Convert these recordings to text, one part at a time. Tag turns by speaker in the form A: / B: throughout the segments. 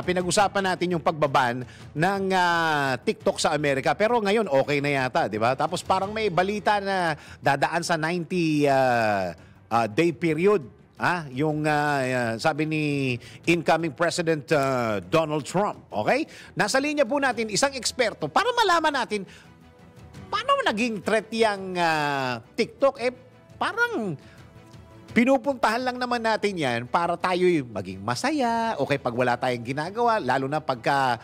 A: pinag-usapan natin yung pagbaban ng TikTok sa Amerika. Pero ngayon okay na yata, di ba? Tapos parang may balita na dadaan sa 90 day period. Yung sabi ni incoming President Donald Trump. Okay? Nasa linya po natin isang eksperto para malaman natin paano naging threat yung TikTok. Parang pinupuntahan lang naman natin yan para tayo'y maging masaya. Okay, pag wala tayong ginagawa, lalo na pagka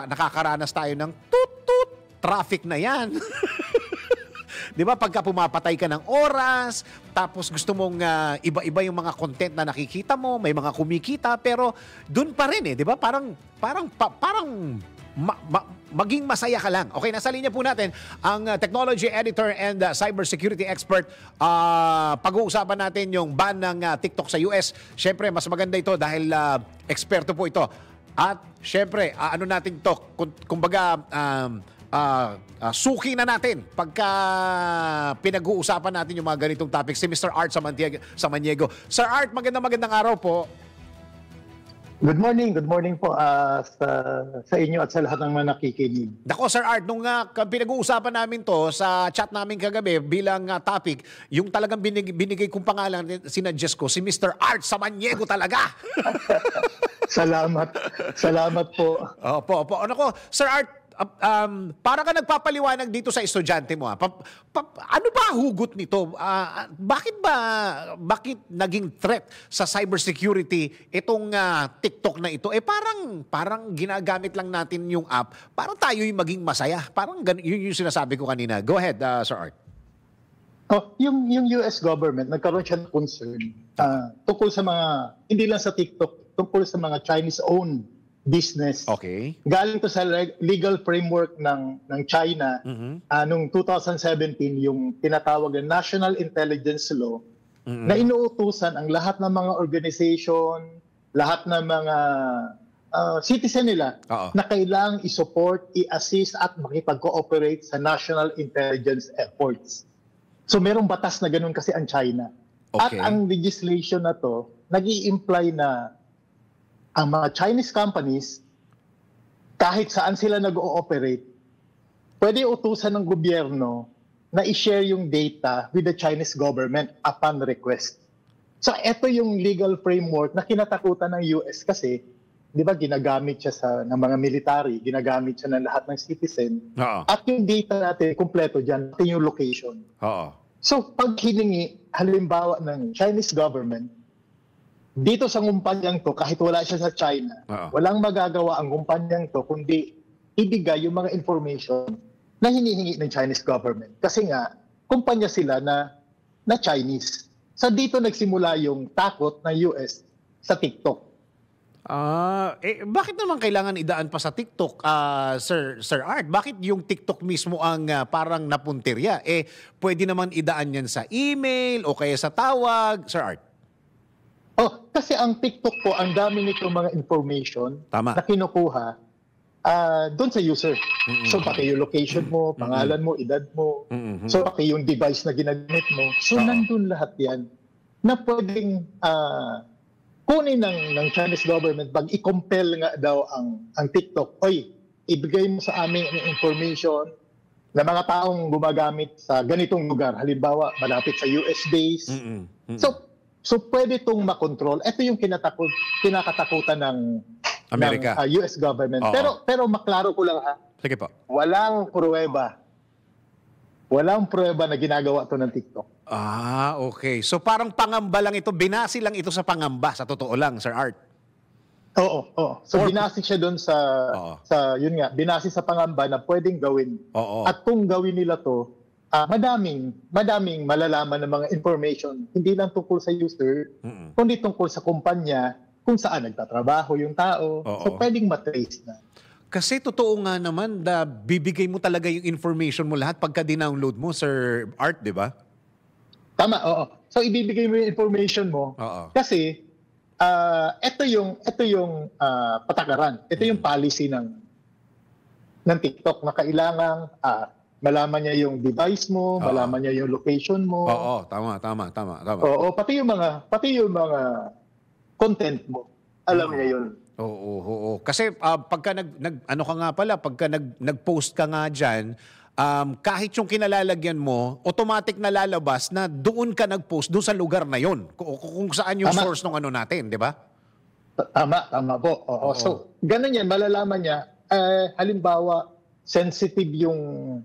A: nakakaranas tayo ng tut-tut, traffic na yan. Di ba? Pagka pumapatay ka ng oras, tapos gusto mong iba-iba yung mga content na nakikita mo, may mga kumikita, pero dun pa rin di ba? Parang maging masaya ka lang. Okay, nasa linya po natin ang technology editor and cybersecurity expert. Pag-uusapan natin yung ban ng TikTok sa US. Siyempre, mas maganda ito dahil eksperto po ito. At siyempre, ano natin to, kumbaga, suki na natin pagka pinag-uusapan natin yung mga ganitong topics. Si Mr. Art Samaniego. Sir Art, magandang araw po.
B: Good morning po sa inyo at sa lahat ng mga nakikinig.
A: Dako, Sir Art, nung pinag-uusapan namin to sa chat namin kagabi bilang topic, yung talagang binigay kong pangalan, sinuggest ko, si Mr. Art Samaniego talaga.
B: Salamat po.
A: Opo. Ano ko, Sir Art, para ka nagpapaliwanag dito sa estudyante mo. Ano ba hugot nito? Bakit naging threat sa cybersecurity itong TikTok na ito? Parang ginagamit lang natin yung app para tayo'y maging masaya. Parang yun yung sinasabi ko kanina. Go ahead, Sir Art.
B: Yung US government, nagkaroon siya ng concern tungkol sa mga, hindi lang sa TikTok, tungkol sa mga Chinese-owned business.
A: Okay.
B: Galing to sa legal framework ng China noong 2017, yung tinatawag na National Intelligence Law, na inuutusan ang lahat ng mga organization, lahat ng mga citizen nila na kailangang i-support, i-assist at makipag-cooperate sa national intelligence efforts. So merong batas na ganun kasi ang China.
A: Okay.
B: At ang legislation na to, nag-i-imply na ang mga Chinese companies, kahit saan sila nag-ooperate, pwede utusan ng gobyerno na i-share yung data with the Chinese government upon request. So ito yung legal framework na kinatakutan ng US kasi, di ba, ginagamit siya ng mga military, ginagamit siya ng lahat ng citizen. At yung data natin, kumpleto dyan, pati yung location. So pag hiningi, halimbawa ng Chinese government, dito sa kumpanyang to, kahit wala siya sa China, walang magagawa ang kumpanyang to kundi ibigay yung mga information na hinihingi ng Chinese government. Kasi nga, kumpanya sila na Chinese. So dito nagsimula yung takot ng US sa TikTok.
A: Bakit naman kailangan idaan pa sa TikTok, Sir Art? Bakit yung TikTok mismo ang parang napuntirya? Pwede naman idaan yan sa email o kaya sa tawag, Sir Art?
B: Kasi ang TikTok po, ang dami nito mga information na kinukuha doon sa user. So pati yung location mo, pangalan mo, edad mo, so pati yung device na ginagamit mo. So nandun lahat yan na pwedeng kunin ng Chinese government pag i-compel nga daw ang TikTok. Ibigay mo sa amin ang information na mga taong gumagamit sa ganitong lugar. Halimbawa, malapit sa US base. So pwede itong makontrol. Ito yung kinakatakutan ng
A: Amerika,
B: ng US government. Pero maklaro ko lang
A: Sige po.
B: Walang pruweba. Walang pruweba na ginagawa to ng TikTok.
A: Okay. So parang pangamba lang ito. Binasi lang ito sa pangamba, sa totoo lang, Sir Art.
B: Oo. So binasi siya doon sa yun nga, binasi sa pangamba na pwedeng gawin. At kung gawin nila to, madaming malalaman ng mga information, hindi lang tungkol sa user, kundi tungkol sa kumpanya, kung saan nagtatrabaho yung tao. So pwedeng matrace na.
A: Kasi totoo nga naman, bibigay mo talaga yung information mo lahat pagka dinownload mo, Sir Art, di ba?
B: Tama, So ibibigay mo yung information mo kasi ito yung patakaran. Ito yung policy ng TikTok na kailangang malaman niya yung device mo, malaman niya yung location mo.
A: Tama.
B: Pati yung mga content mo. alam niya yun.
A: Oo. Kasi pagka ano ka nga pala, pagka nag-post ka nga diyan, kahit yung kinalalagyan mo, automatic na lalabas na doon ka nag-post doon sa lugar na yon. Kung saan yung source ng ano natin, di ba?
B: Tama po. Oo. So, ganun yan, malalaman niya, halimbawa, sensitive yung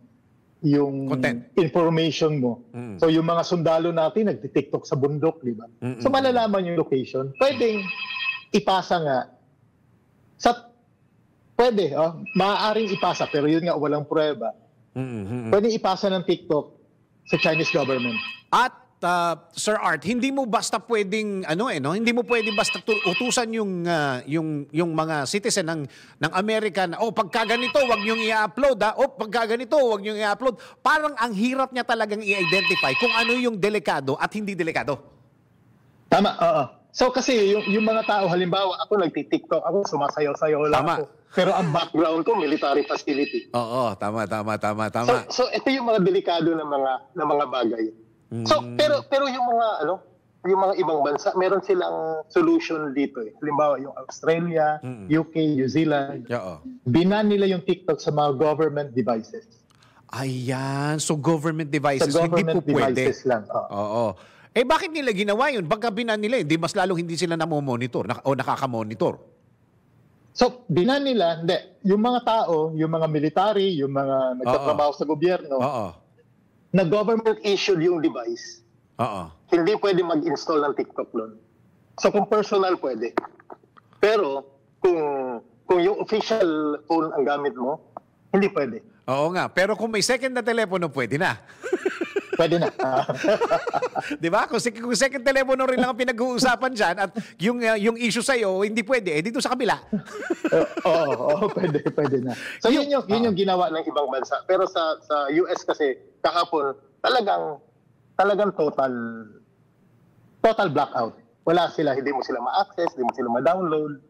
A: Content.
B: information mo. So, yung mga sundalo natin, nagtitiktok sa bundok, di ba? So, malalaman yung location. Pwedeng ipasa nga. Pwede, maaaring ipasa, pero yun nga, walang pruweba. Pwede ipasa ng TikTok sa Chinese government.
A: At Sir Art, hindi mo basta pwedeng hindi mo pwedeng basta utusan yung mga citizen ng Amerika na pagka ganito wag niyo i-upload pagka ganito wag niyo i-upload. Parang ang hirap niya talagang i-identify kung ano yung delikado at hindi delikado.
B: Tama, oo. So kasi yung mga tao, halimbawa ako nagti-TikTok, ako sumasayaw-sayaw lang ako. Pero ang background ko military facility.
A: Oo, tama.
B: So ito yung mga delikado ng mga bagay. So pero yung mga ibang bansa, meron silang solution dito eh. Halimbawa yung Australia, UK, New Zealand. Binan nila yung TikTok sa mga government devices.
A: Ayan, so government devices,
B: sa government
A: hindi po pwede.
B: Devices lang.
A: Oo. Bakit nila ginawa yun? Pagka binan nila, hindi mas lalong hindi sila namomonitor o nakakamonitor.
B: So, binan nila, yung mga tao, yung mga military, yung mga nagtatrabaho sa gobyerno, na government issued yung device, hindi pwede mag-install ng TikTok doon. So, kung personal, pwede. Pero, kung yung official phone ang gamit mo, hindi pwede.
A: Oo nga, pero kung may second na telepono, pwede na.
B: Pwede na.
A: Di ba? Kung second telepono rin lang ang pinag-uusapan dyan at yung issue sa'yo, hindi pwede. Dito sa kabila.
B: Oo, pwede na. So yun yung ginawa ng ibang bansa. Pero sa US kasi, kahapon, talagang total blackout. Wala sila, hindi mo sila ma-access, hindi mo sila ma-download.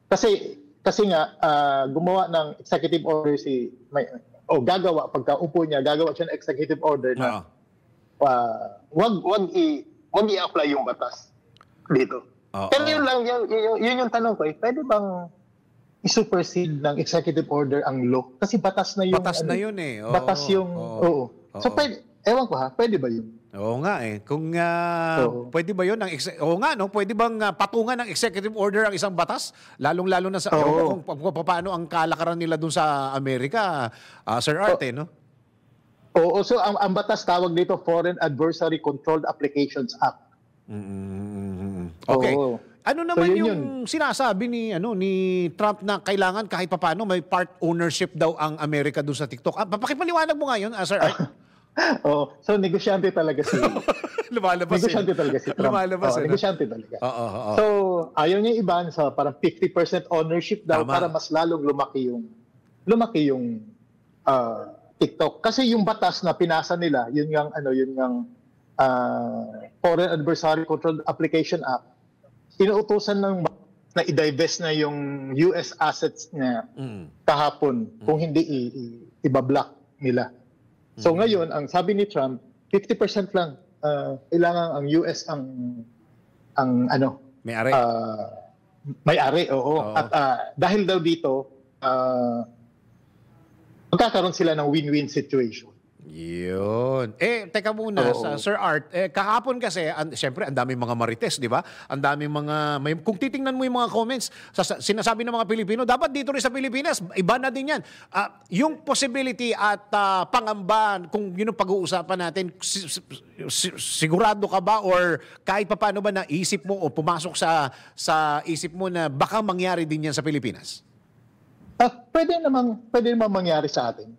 B: Kasi nga, gumawa ng executive order gagawa, pagka-upo niya, gagawa siya ng executive order na wag i-apply yung batas dito. Pero yun lang, yun yung tanong ko, pwede bang i-supersede ng executive order ang law? Kasi batas na yung...
A: Batas na yun eh.
B: Batas yung... Oo. So, ewan ko pwede ba yun?
A: Oo nga eh. Kung pwede ba yun, pwede bang patungan ng executive order ang isang batas? Lalong-lalo na sa kung paano ang kalakaran nila dun sa Amerika, Sir Art, no?
B: Oo, so ang batas tawag dito Foreign Adversary Controlled Applications Act.
A: Okay. Ano naman yung sinasabi ni Trump na kailangan kahit papaano may part ownership daw ang Amerika dun sa TikTok? Papakipaliwanag mo nga yun, Sir Art.
B: So negosyante talaga si
A: Lumalabas
B: negosyante talaga si Trump. Negosyante talaga. So ayaw niya iban sa parang 50% ownership daw para mas lalong lumaki yung TikTok. Kasi yung batas na pinasa nila, yun yung Foreign Adversary Controlled Application Act, inuutosan na i-divest na yung US assets niya kahapon kung hindi i-block nila. So ngayon, ang sabi ni Trump, 50% lang. Kailangan ang US ang
A: may-ari.
B: May-ari, oo. At dahil daw dito, magkakaroon sila ng win-win situation.
A: Yun. Teka muna, Sir Art, kahapon kasi, siyempre, ang daming mga marites, di ba? Ang daming kung titingnan mo yung mga comments, sinasabi ng mga Pilipino, dapat dito rin sa Pilipinas, iba na din yan. Yung possibility at pangamba, kung yun ang pag-uusapan natin, sigurado ka ba or kahit paano ba naisip mo o pumasok sa isip mo na baka mangyari din yan sa Pilipinas?
B: Pwede namang mangyari sa atin.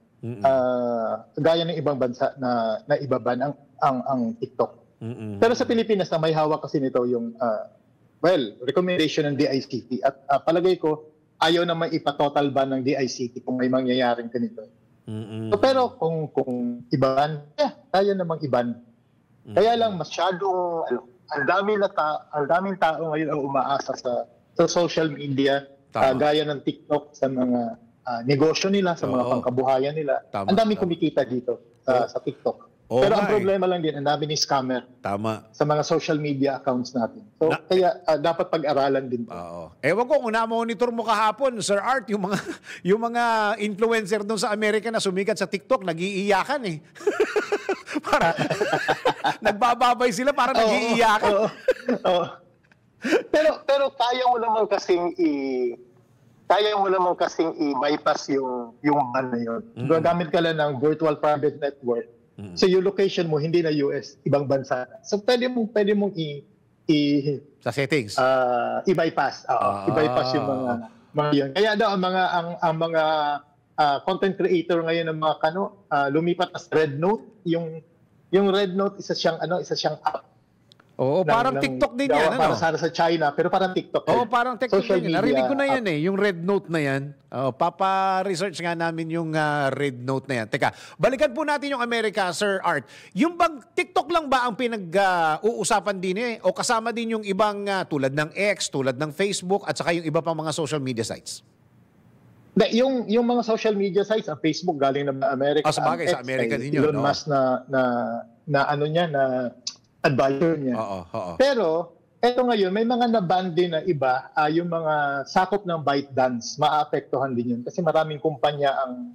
B: Gaya ng ibang bansa na ibaban ang TikTok. Pero sa Pilipinas na may hawak kasi nito yung recommendation ng DICT at palagay ko ayaw na may ipa-total ban ng DICT kung may mangyayaring ganito. So, pero kung iban, kaya namang iban. Kaya lang masyadong ang daming tao ngayon ang umaasa sa social media, gaya ng TikTok sa mga negosyo nila, sa mga pangkabuhayan nila. Ang daming kumikita dito sa TikTok.
A: Oo
B: Pero
A: nga
B: ang problema lang din, ang dami ni scammer
A: Tama.
B: sa mga social media accounts natin. So, kaya dapat pag-aralan din.
A: Oo. Ewan ko kung na-monitor mo kahapon, Sir Art, yung mga yung mga influencer doon sa Amerika na sumikat sa TikTok, nag-iiyakan eh. Para nagbababay sila para nag-iiyakan.
B: Oo. Pero kaya mo naman kasing i-bypass yung ano yun. Gagamit ka lang ng virtual private network. So yung location mo hindi na US, ibang bansa. So pwede mong
A: Sa settings.
B: i-bypass. I-bypass yung mga yun. Kaya daw ang mga content creator ngayon ng mga lumipat as Red Note, yung Red Note isa siyang app.
A: Oo, parang TikTok din yan.
B: Para sa China, pero parang TikTok.
A: Oo, parang TikTok
B: social
A: din yan. Narinig ko na yan yung Red Note na yan. Papa-research nga namin yung Red Note na yan. Teka, balikan po natin yung Amerika, Sir Art. Yung bang TikTok lang ba ang pinag-uusapan din o kasama din yung ibang tulad ng X, tulad ng Facebook, at saka yung iba pang mga social media sites?
B: Yung mga social media sites, ang Facebook galing ng Amerika.
A: Sa bagay, sa Amerika din yun.
B: Elon Musk na advisor niya.
A: Oo.
B: Pero, eto ngayon, may mga naban din na iba, yung mga sakop ng ByteDance, maapektuhan din yun. Kasi maraming kumpanya ang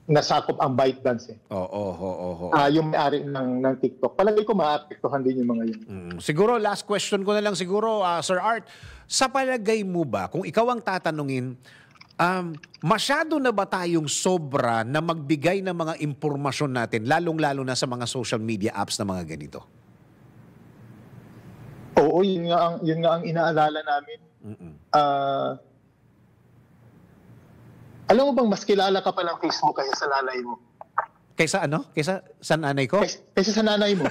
B: nasakop ang ByteDance.
A: Oo.
B: Yung may-ari ng TikTok. Palagay ko maapektuhan din yung mga yun.
A: Siguro, last question ko na lang siguro, Sir Art. Sa palagay mo ba, kung ikaw ang tatanungin, masyado na ba tayong sobra na magbigay ng mga impormasyon natin, lalong-lalo na sa mga social media apps na mga ganito?
B: Oo, yun nga ang inaalala namin. Alam mo bang mas kilala ka pa ng Facebook kaysa sa nanay mo?
A: Kaysa ano? Kaysa sa nanay ko?
B: Kaysa sa nanay mo.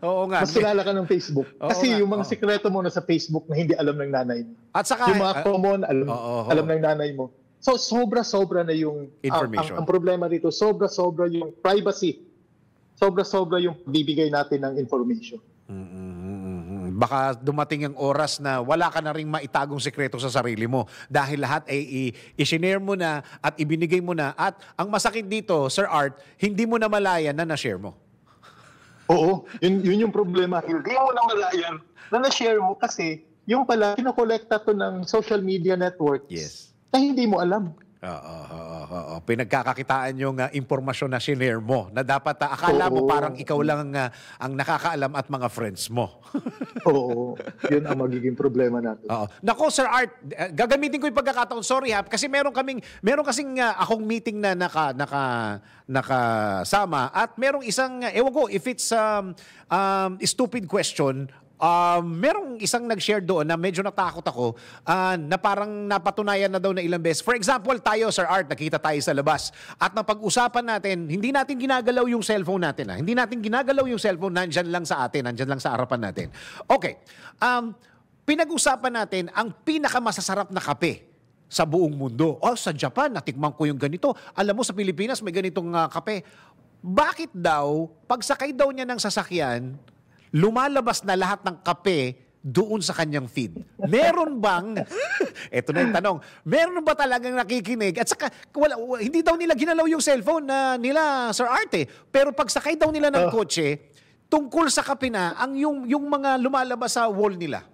A: Oo nga.
B: Mas kilala ka ng Facebook. Kasi yung mga sikreto mo na sa Facebook na hindi alam ng nanay mo.
A: At saka,
B: yung mga common, alam ng nanay mo. So, sobra-sobra na yung
A: information.
B: Ang problema dito, sobra-sobra yung privacy. Sobra-sobra yung bibigay natin ng information.
A: Baka dumating ang oras na wala ka na ring maitagong sekreto sa sarili mo dahil lahat ay i-share mo na at ibinigay mo na. At ang masakit dito, Sir Art, hindi mo na malayan na na-share mo.
B: Oo, yun yung problema. Hindi mo na malayan na na-share mo kasi yung pala, kinokolekta to ng social media networks na hindi mo alam.
A: Pinagkakakitaan yung impormasyon na sinare mo na dapat akala mo parang ikaw lang ang nakakaalam at mga friends mo.
B: Oo, yun ang magiging problema natin.
A: Nako, Sir Art, gagamitin ko yung pagkakataon. Sorry kasi meron kasing akong meeting na nakasama at merong isang, ewan ko if it's stupid question. Merong isang nag-share doon na medyo natakot ako na parang napatunayan na daw na ilang beses. For example, tayo, Sir Art, nakita tayo sa labas at napag-usapan natin, hindi natin ginagalaw yung cellphone natin. Hindi natin ginagalaw yung cellphone, nandyan lang sa atin, nandyan lang sa harapan natin. Okay. Pinag-usapan natin ang pinakamasasarap na kape sa buong mundo. Sa Japan, natikman ko yung ganito. Alam mo, sa Pilipinas, may ganitong kape. Bakit daw, pagsakay daw niya ng sasakyan, lumalabas na lahat ng kape doon sa kanyang feed? Meron bang, eto na yung tanong, meron ba talagang nakikinig? At saka, hindi daw nila ginalaw yung cellphone nila, Sir Art pero pagsakay daw nila ng kotse, tungkol sa kape na, yung mga lumalabas sa wall nila.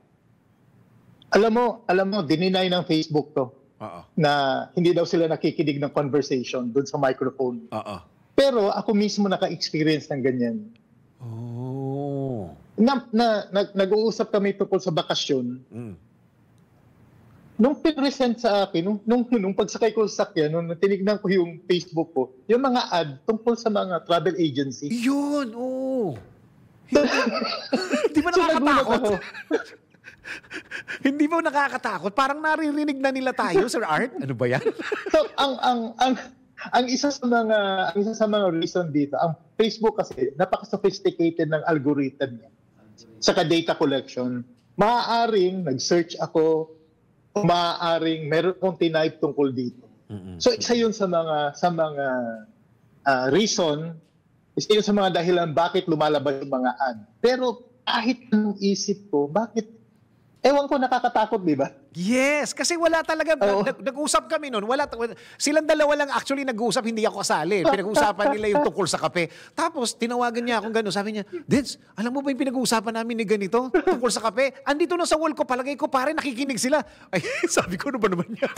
B: Alam mo, dininay ng Facebook to. Na hindi daw sila nakikinig ng conversation doon sa microphone. Pero ako mismo naka-experience ng ganyan. Nag-uusap kami tungkol sa bakasyon. Nung pinresent sa akin, nung pagsakay ko sa sakyan, nung tinignan ko yung Facebook ko, yung mga ad tungkol sa mga travel agency.
A: Yun, Hindi ba nakakatakot? Hindi ba nakakatakot? Parang naririnig na nila tayo, Sir Art. Ano ba yan?
B: So, ang isa sa mga reason dito, ang Facebook kasi napaka-sophisticated ng algorithm niya. Saka data collection. Maaaring nag-search ako, o maaaring meron kong tinipe tungkol dito. So isa yun sa mga reason, isa yun sa mga dahilan bakit lumalabas yung mga ad. Pero kahit anong isip ko, bakit Ewan ko, nakakatakot, di ba?
A: Yes, kasi wala talaga,
B: Oo.
A: nag-usap kami noon, silang dalawa lang actually nag-usap, hindi ako kasali. Pinag-uusapan nila yung tungkol sa kape. Tapos, tinawagan niya akong gano'n, sabi niya, Deds, alam mo ba yung pinag-uusapan namin ni ganito, tungkol sa kape? Andito na sa wall ko, palagay ko, pare, nakikinig sila. Ay, sabi ko, ano ba naman yan?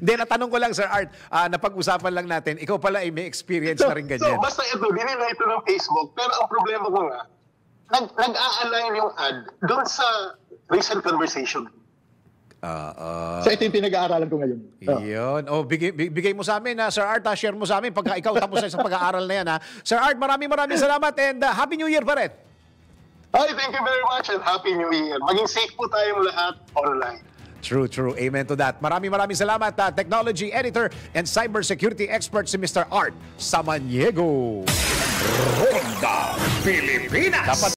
A: Hindi, natanong ko lang, Sir Art, napag-usapan lang natin, ikaw pala ay may experience na rin ganyan.
C: So, basta ito, dinila ito ng Facebook, pero ang problema ko nga, nag-a-align yung ad doon sa recent conversation.
B: So ito yung pinag-aaralan ko ngayon.
A: Yun. Bigay mo sa amin, Sir Art, share mo sa amin pagka ikaw tapos na sa pag-aaral na yan. Sir Art, maraming salamat and Happy New Year pa rin.
C: Ay, thank you very much and Happy New Year. Maging safe po tayong lahat online.
A: True. Amen to that. Maraming salamat, technology editor and cybersecurity expert si Mr. Art Samaniego. Ronda Pilipinas.